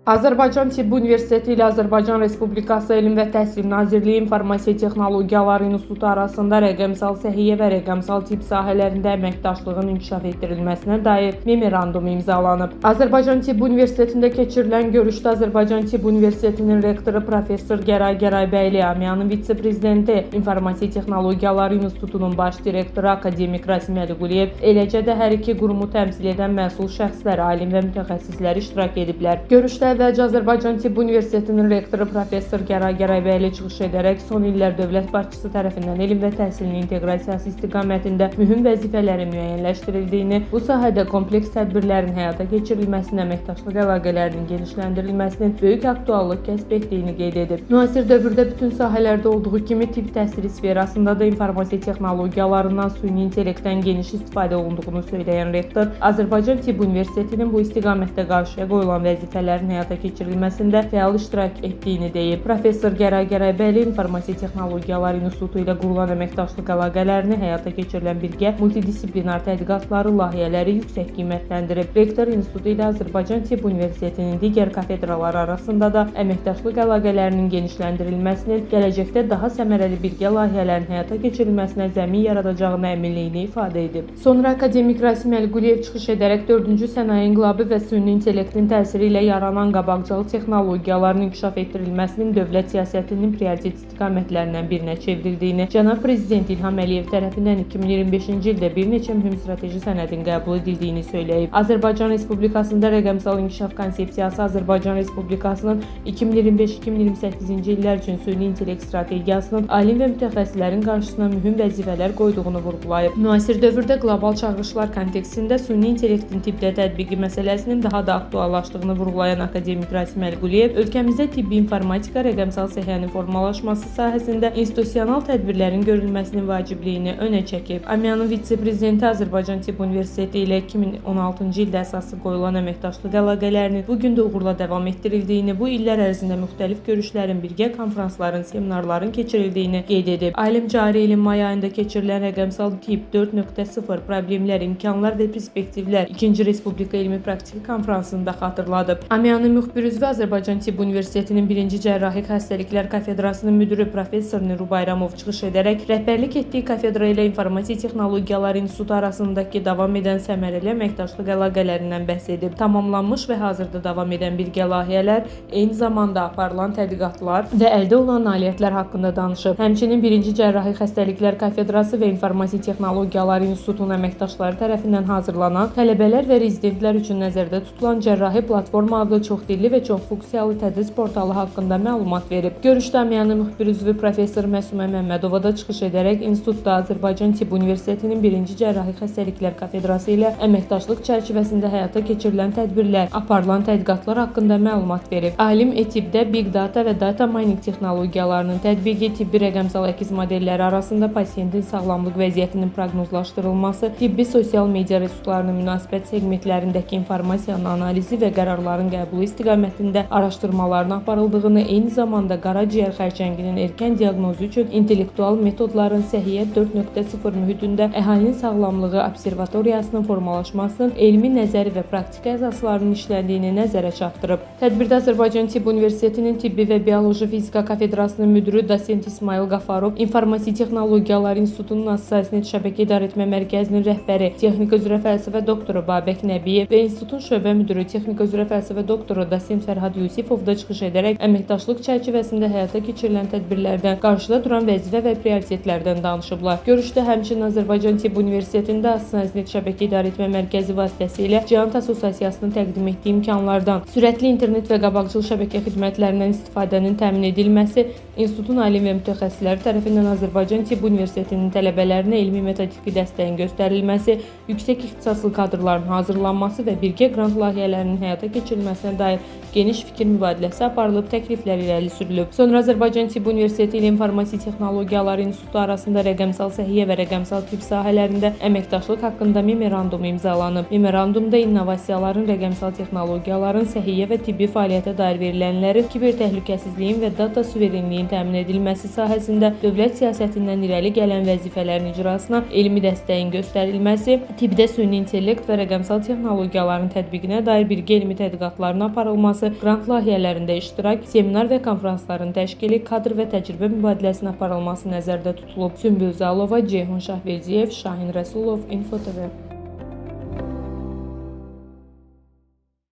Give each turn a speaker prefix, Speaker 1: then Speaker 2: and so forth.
Speaker 1: Azərbaycan Tibb Universiteti ilə Azərbaycan Respublikası Elm və Təhsil Nazirliyi İnformasiya Texnologiyaları İnstitutu arasında rəqəmsal səhiyyə və rəqəmsal tibb sahələrində əməkdaşlığın inkişaf etdirilməsinə dair memorandum imzalanıb. Azərbaycan Tibb Universitetində keçirilən görüşdə Azərbaycan Tibb Universitetinin rektoru professor Gəray Gəraybəyli, AMİAnın vitse-prezidenti, İnformasiya Texnologiyaları İnstitutunun baş direktoru akademik Rasim Əliquliyev, eləcə də hər iki qurumu təmsil edən məsul şəxslər, alim və mütəxəssislər iştirak ediblər. Görüşdə əvvəlcə Azərbaycan Tibb Universitetinin rektoru professor Gəray Gəraybəyli çıxış edərək son illər dövlət başçısı tərəfindən elm və təhsilin inteqrasiyası istiqamətində mühüm vəzifələrin müəyyənləşdirildiyini, bu sahədə kompleks tədbirlərin həyata keçirilməsinin, əməkdaşlıq əlaqələrinin genişləndirilməsinin böyük aktuallıq kəsb etdiyini qeyd edib. Müasir dövrdə bütün sahələrdə olduğu kimi tibb təhsili sferasında da informasiya texnologiyalarından, süni intellektdən geniş istifadə olunduğunu söyləyən rektor, Azərbaycan Tibb Universitetinin bu istiqamətdə qarşıya qoyulan vəzifələrin həyata keçirilməsində fəal iştirak etdiyini deyib. Professor Gəray Gəraybəyli İnformasiya Texnologiyaları İnstitutu ilə qurulan əməkdaşlıq əlaqələrini, həyata keçirilən birgə multidisiplinar tədqiqatları, layihələri yüksək qiymətləndirib. Rektor institutu ilə Azərbaycan Tibb Universitetinin digər kafedraları arasında da əməkdaşlıq əlaqələrinin genişləndirilməsinin, gələcəkdə daha səmərəli birgə layihələrin həyata keçirilməsinə zəmin yaradacağını əminliyini ifadə edib. Sonra akademik Rasim Əliquliyev çıxış edərək 4-cü sənaye inqilabı və süni intellektin təsiri ilə yaranan qabaqcıl texnologiyaların inkişaf etdirilməsinin dövlət siyasətinin prioritet istiqamətlərindən birinə çevrildiyini, Cənab Prezident İlham Əliyev tərəfindən 2025-ci ildə bir neçə mühüm strateji sənədin qəbul edildiyini söyləyib. Azərbaycan Respublikasında rəqəmsal inkişaf konsepsiyası Azərbaycan Respublikasının 2025-2028-ci illər üçün süni intellekt strategiyasının alim və mütəxəssislərin qarşısına mühüm vəzifələr qoyduğunu vurğulayıb. Müasir dövrdə qlobal çağırışlar kontekstində süni intellektin tibbdə tətbiqi məsələsinin daha da aktuallaşdığını vurğulayan akademik Rasim Əliquliyev, ölkəmizdə tibbi informatika rəqəmsal səhiyənin formalaşması sahəsində institusional tədbirlərin görülməsinin vacibliyini önə çəkib. AMİAnın vitse-prezidenti Azərbaycan Tibb Universiteti ilə 2016-cı ildə əsası qoyulan əməkdaşlıq əlaqələrinin bu gün də uğurla davam etdirildiyini, bu illər ərzində müxtəlif görüşlərin, birgə konfransların, seminarların keçirildiyini qeyd edib. Alim cari ilin may ayında keçirilən rəqəmsal tibb 4.0 problemlər, imkanlar və perspektivlər 2-ci Respublika Elmi Praktiki konfransında xatırladıb. AMİAnın müxbir üzvü Azərbaycan Tibb Universitetinin 1-ci Cərrahi Xəstəliklər Kafedrasının müdürü professor Niru Bayramov çıxış edərək rəhbərlik etdiyi kafedra ilə İnformasiya Texnologiyaları İnstitutu arasındakı davam edən səmərəli əməkdaşlıq əlaqələrindən bəhs edib. Tamamlanmış və hazırda davam edən birgə layihələr, eyni zamanda aparılan tədqiqatlar və əldə olunan nailiyyətlər haqqında danışıb. Həmçinin 1-ci Cərrahi Xəstəliklər Kafedrası və İnformasiya Texnologiyaları İnstitutunun əməkdaşları tərəfindən hazırlanan tələbələr və rezidentlər üçün nəzərdə tutulan Cərrahi Platforma adlı çoxdilli və çoxfunksiyalı tədris portalı haqqında məlumat verib. Görüşdə AMİAnın müxbir üzvü professor Məsumə Məmmədova da çıxış edərək institutda Azərbaycan Tibb Universitetinin 1-ci Cərrahi Xəstəliklər Kafedrası ilə əməkdaşlıq çərçivəsində həyata keçirilən tədbirlər, aparılan tədqiqatlar haqqında məlumat verib. Alim e-tibbdə big data və data mining texnologiyalarının tətbiqi, tibbi rəqəmsal əkiz modelləri arasında pasiyentin sağlamlıq vəziyyətinin proqnozlaşdırılması, tibbi sosial media resurslarının münasibət segmentlərindəki informasiyanın analizi və qərarların qəbulu istiqamətində araşdırmaların aparıldığını, eyni zamanda qaraciyər xərçənginin erkən diaqnozu üçün intellektual metodların səhiyyə 4.0 mühitində əhalinin sağlamlığı observatoriyasının formalaşmasının elmi, nəzəri və praktiki əsaslarının işləndiyini nəzərə çatdırıb. Tədbirdə Azərbaycan Tibb Universitetinin Tibbi və Bioloji Fizika Kafedrasının müdürü dosent İsmail Qafarov, İnformasiya Texnologiyaları İnstitutunun Assosiasiya Şəbəkə İdarəetmə Mərkəzinin rəhbəri, Texnika üzrə fəlsəfə doktoru Babək Nəbiyev və institutun şöbə müdürü, Texnika üzrə fəlsəfə doktoru dosent Fərhad Yusifov da çıxış edərək əməkdaşlıq çərçivəsində həyata keçirilən tədbirlərdən, qarşıda duran vəzifə və prioritetlərdən danışıblar. Görüşdə həmçinin Azərbaycan Tibb Universitetində Assosiasiya Şəbəkə İdarəetmə Mərkəzi vasitəsilə Cihant Assosiasiyasının təqdim etdiyi imkanlardan, sürətli internet və qabaqcıl şəbəkə xidmətlərindən istifadənin təmin edilməsi, institutun alim və mütəxəssisləri tərəfindən Azərbaycan Tibb Universitetinin tələbələrinə elmi metodiki dəstəyin göstərilməsi, yüksək ixtisaslı kadrların hazırlanması və birgə qrant layihələrinin həyata keçirilməsinə dair geniş fikir mübadiləsi aparılıb, təkliflər irəli sürülüb. Sonra Azərbaycan Tibb Universiteti ilə İnformasiya Texnologiyaları İnstitutu arasında rəqəmsal səhiyyə və rəqəmsal tibb sahələrində əməkdaşlıq haqqında memorandum imzalanıb. Memorandumda innovasiyaların, rəqəmsal texnologiyaların, səhiyyə və tibbi fəaliyyətə dair verilənlərin, kiber təhlükəsizliyin və data suverenliyin təmin edilməsi sahəsində dövlət siyasətindən irəli gələn vəzifələrin icrasına elmi dəstəyin göstərilməsi, tibbdə süni intellekt və rəqəmsal texnologiyaların tətbiqinə dair birgə elmi tədqiqatların aparılması, qrant layihələrində iştirak, seminar və konfransların təşkili, kadr və təcrübə mübadiləsinin aparılması nəzərdə tutulub. Sümbül Zalova, Ceyhun Şahverdiyev, Şahin Rəsulov, Info TV.